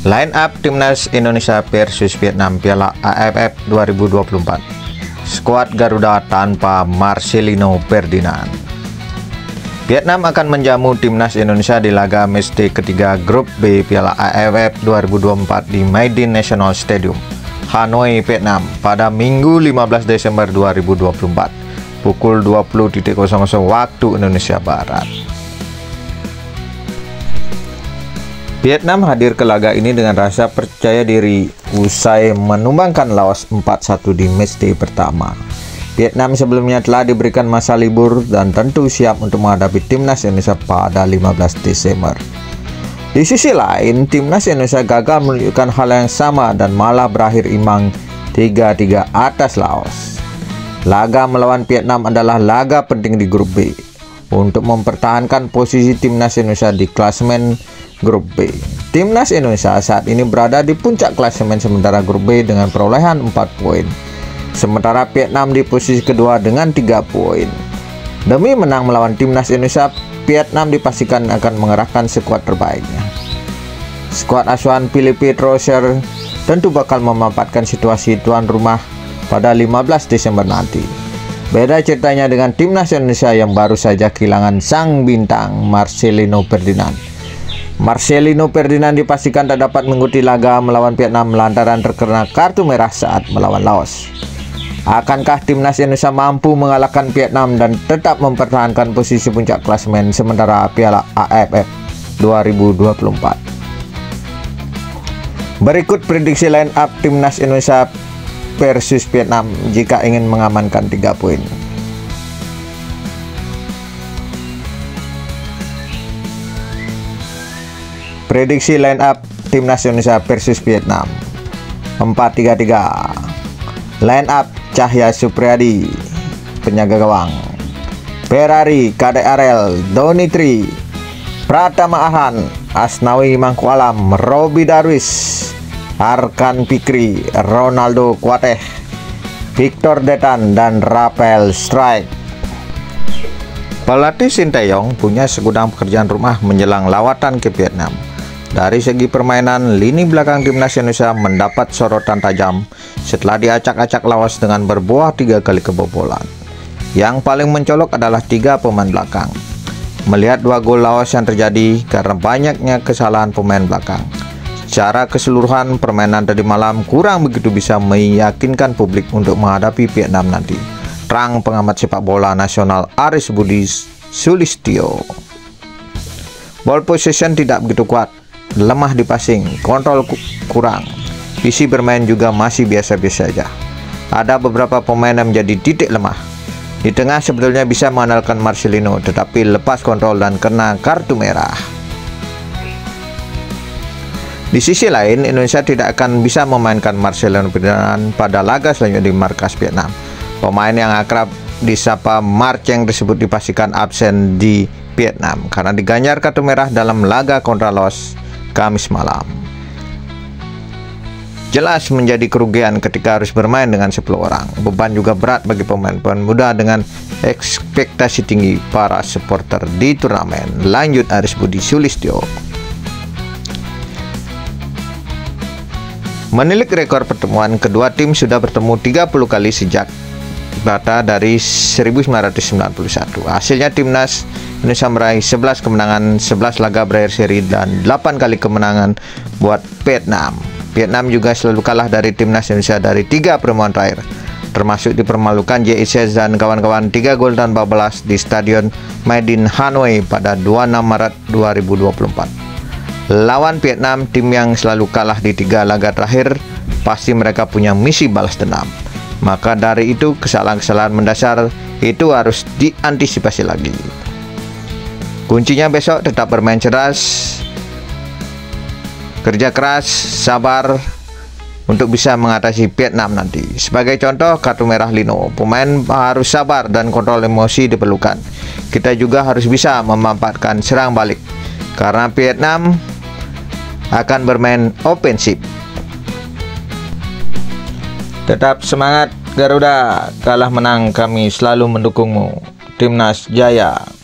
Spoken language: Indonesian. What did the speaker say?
Line up Timnas Indonesia versus Vietnam Piala AFF 2024. Skuad Garuda tanpa Marcelino Ferdinand. Vietnam akan menjamu Timnas Indonesia di laga matchday ketiga Grup B Piala AFF 2024 di Maidin National Stadium, Hanoi, Vietnam pada Minggu 15 Desember 2024 pukul 20.00 waktu Indonesia Barat. Vietnam hadir ke laga ini dengan rasa percaya diri usai menumbangkan Laos 4-1 di matchday pertama. Vietnam sebelumnya telah diberikan masa libur dan tentu siap untuk menghadapi Timnas Indonesia pada 15 Desember. Di sisi lain, Timnas Indonesia gagal menunjukkan hal yang sama dan malah berakhir imbang 3-3 atas Laos. Laga melawan Vietnam adalah laga penting di Grup B untuk mempertahankan posisi Timnas Indonesia di klasemen Grup B. Timnas Indonesia saat ini berada di puncak klasemen sementara Grup B dengan perolehan 4 poin. Sementara Vietnam di posisi kedua dengan 3 poin. Demi menang melawan Timnas Indonesia, Vietnam dipastikan akan mengerahkan skuad terbaiknya. Skuad asuhan Philippe Troussier tentu bakal memanfaatkan situasi tuan rumah pada 15 Desember nanti. Beda ceritanya dengan Timnas Indonesia yang baru saja kehilangan sang bintang Marcelino Ferdinand. Marcelino Ferdinand dipastikan tak dapat mengikuti laga melawan Vietnam lantaran terkena kartu merah saat melawan Laos. Akankah Timnas Indonesia mampu mengalahkan Vietnam dan tetap mempertahankan posisi puncak klasemen sementara Piala AFF 2024? Berikut prediksi line up Timnas Indonesia versus Vietnam jika ingin mengamankan 3 poin. Prediksi line up Timnas Indonesia versus Vietnam 4-3-3. Line up Cahya Supriyadi penjaga gawang, Ferrari KDRL, Doni Tri, Pratama Arhan, Asnawi Mangkualam, Robi Darwis, Arkan Fikri, Ronaldo Kuateh, Victor Detan, dan Rafael Strike. Pelatih Sinteyong punya segudang pekerjaan rumah menjelang lawatan ke Vietnam. Dari segi permainan, lini belakang Timnas Indonesia mendapat sorotan tajam setelah diacak-acak Laos dengan berbuah 3 kali kebobolan. Yang paling mencolok adalah 3 pemain belakang. Melihat 2 gol Laos yang terjadi karena banyaknya kesalahan pemain belakang. Secara keseluruhan, permainan tadi malam kurang begitu bisa meyakinkan publik untuk menghadapi Vietnam nanti. Terang pengamat sepak bola nasional Aris Budi Sulistyo. Ball possession tidak begitu kuat, lemah di passing, kontrol kurang, visi bermain juga masih biasa-biasa saja. Ada beberapa pemain yang menjadi titik lemah. Di tengah sebetulnya bisa mengandalkan Marcelino, tetapi lepas kontrol dan kena kartu merah. Di sisi lain, Indonesia tidak akan bisa memainkan Marcelino Ferdinand pada laga selanjutnya di markas Vietnam. Pemain yang akrab disapa Marceng tersebut dipastikan absen di Vietnam karena diganjar kartu merah dalam laga kontra Laos Kamis malam. Jelas menjadi kerugian ketika harus bermain dengan 10 orang. Beban juga berat bagi pemain-pemain muda dengan ekspektasi tinggi para supporter di turnamen. Lanjut Aris Budi Sulistyo. Menilik rekor pertemuan, kedua tim sudah bertemu 30 kali sejak data dari 1991. Hasilnya Timnas Indonesia meraih 11 kemenangan, 11 laga berakhir seri, dan 8 kali kemenangan buat Vietnam. Vietnam juga selalu kalah dari Timnas Indonesia dari 3 pertemuan terakhir, termasuk dipermalukan JICS dan kawan-kawan 3 gol tanpa balas di Stadion Maidin Hanoi pada 26 Maret 2024. Lawan Vietnam, tim yang selalu kalah di 3 laga terakhir, pasti mereka punya misi balas dendam. Maka dari itu, kesalahan-kesalahan mendasar itu harus diantisipasi lagi. Kuncinya besok tetap bermain cerdas, kerja keras, sabar untuk bisa mengatasi Vietnam nanti. Sebagai contoh, kartu merah Lino. Pemain harus sabar dan kontrol emosi diperlukan. Kita juga harus bisa memanfaatkan serang balik karena Vietnam akan bermain ofensif. Tetap semangat Garuda, kalah menang kami selalu mendukungmu. Timnas Jaya.